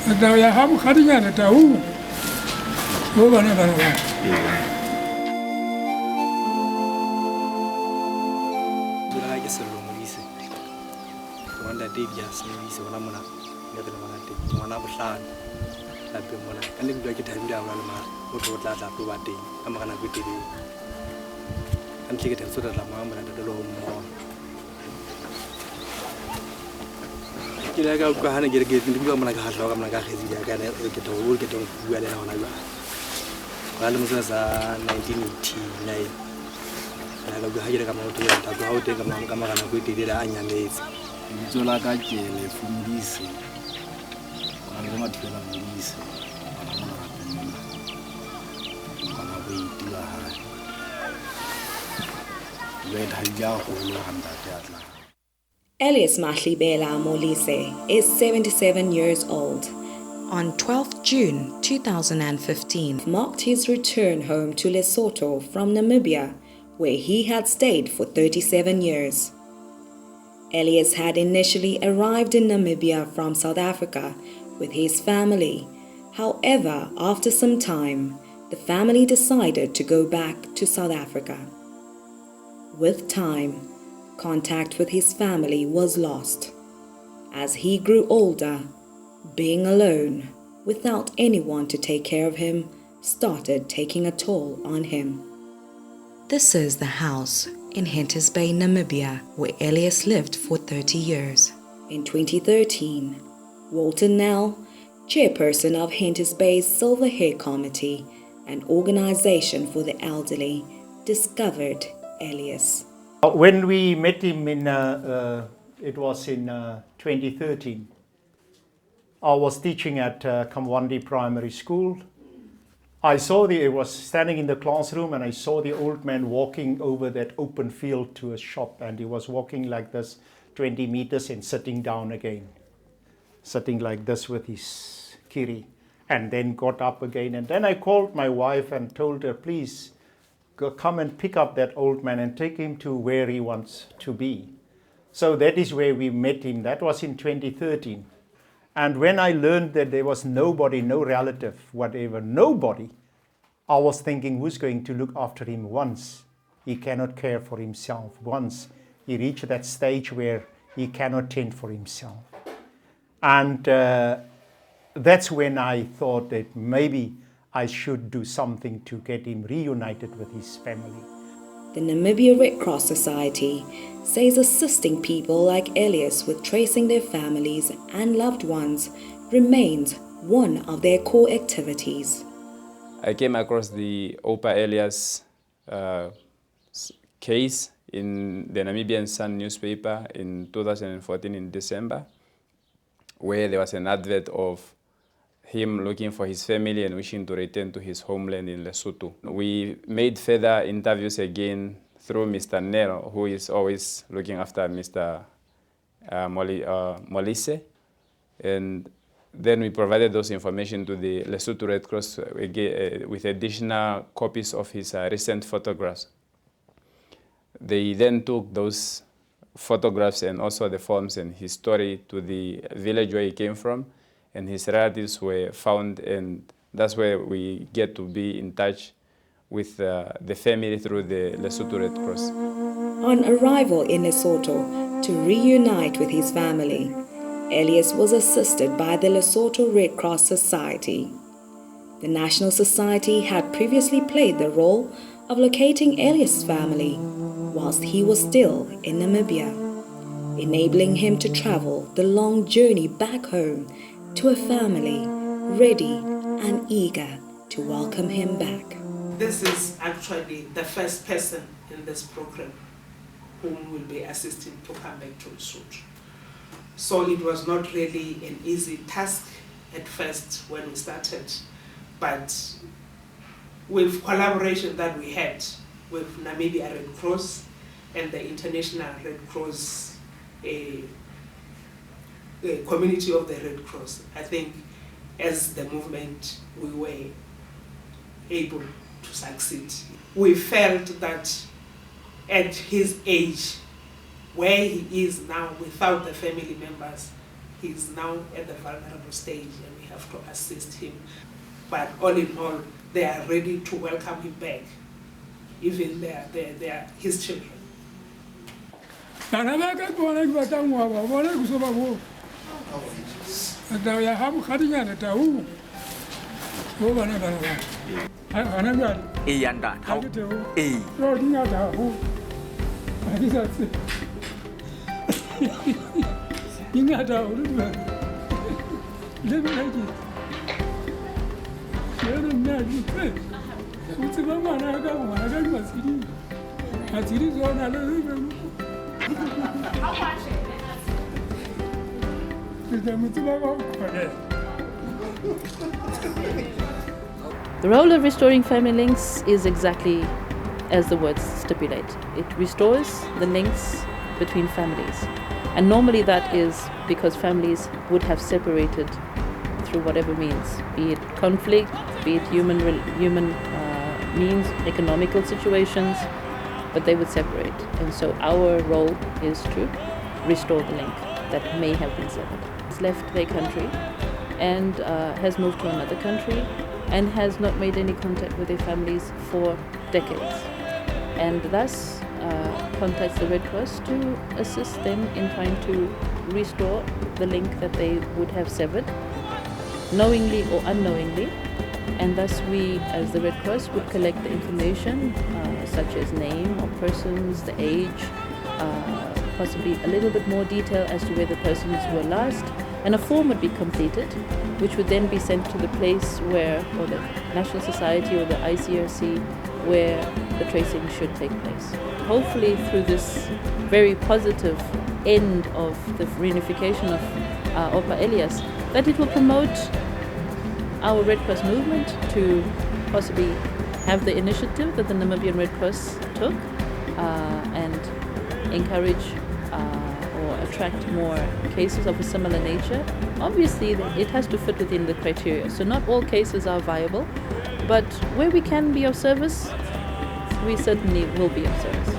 Now you have cutting at the who? Over never. One that did just maybe so I'm gonna never want to take one other side. That be one and then break it down what would last after what day. I'm gonna go to you and take it so that I'm going to the room more. You like out behind and get into like a hot dog. I'm like a hazy. I got to get all get on where they are. Well, was 1989. I go ahead and come out to it. I go out and come and go to the onion days. Zola Gajele from this. I'm not going to release. I'm going to wait till I read Hajaho. Elias Malhibela Molise is 77 years old. On 12th June 2015, marked his return home to Lesotho from Namibia, where he had stayed for 37 years. Elias had initially arrived in Namibia from South Africa with his family. However, after some time, the family decided to go back to South Africa. With time, contact with his family was lost. As he grew older, being alone, without anyone to take care of him, started taking a toll on him. This is the house in Hentis Bay, Namibia, where Elias lived for 30 years. In 2013, Walter Nell, chairperson of Hentis Bay's Silver Hair Committee, an organization for the elderly, discovered Elias. When we met him it was in 2013. I was teaching at Kamwandi Primary School. I saw he was standing in the classroom and I saw the old man walking over that open field to a shop, and he was walking like this 20 meters and sitting down again. Sitting like this with his kiri, and then got up again. And then I called my wife and told her, please come and pick up that old man and take him to where he wants to be. So that is where we met him. That was in 2013. And when I learned that there was nobody, no relative, whatever, nobody, I was thinking, who's going to look after him once he cannot care for himself, once he reached that stage where he cannot tend for himself. And that's when I thought that maybe I should do something to get him reunited with his family. The Namibia Red Cross Society says assisting people like Elias with tracing their families and loved ones remains one of their core activities. I came across the Opa Elias case in the Namibian Sun newspaper in 2014 in December, where there was an advert of him looking for his family and wishing to return to his homeland in Lesotho. We made further interviews again through Mr. Nero, who is always looking after Mr. Molise. And then we provided those information to the Lesotho Red Cross with additional copies of his recent photographs. They then took those photographs and also the forms and his story to the village where he came from, and his relatives were found, and that's where we get to be in touch with the family through the Lesotho Red Cross. On arrival in Lesotho to reunite with his family, Elias was assisted by the Lesotho Red Cross Society. The National Society had previously played the role of locating Elias' family whilst he was still in Namibia, enabling him to travel the long journey back home to a family ready and eager to welcome him back. This is actually the first person in this program whom will be assisting to come back to Lesotho. So it was not really an easy task at first when we started, but with collaboration that we had with Namibia Red Cross and the International Red Cross, a community of the Red Cross, I think as the movement we were able to succeed. We felt that at his age, where he is now without the family members, he is now at the vulnerable stage, and we have to assist him. But all in all, they are ready to welcome him back, even his children. The role of restoring family links is exactly as the words stipulate. It restores the links between families. And normally that is because families would have separated through whatever means, be it conflict, be it human means, economical situations, but they would separate. And so our role is to restore the link that may have been severed. He's left their country and has moved to another country and has not made any contact with their families for decades, and thus contacts the Red Cross to assist them in trying to restore the link that they would have severed, knowingly or unknowingly. And thus we, as the Red Cross, would collect the information such as name of persons, the age, possibly a little bit more detail as to where the persons were last, and a form would be completed, which would then be sent to the place where, or the National Society or the ICRC, where the tracing should take place. Hopefully through this very positive end of the reunification of Opa Elias, that it will promote our Red Cross movement to possibly have the initiative that the Namibian Red Cross took and encourage or attract more cases of a similar nature. Obviously, it has to fit within the criteria, so not all cases are viable, but where we can be of service, we certainly will be of service.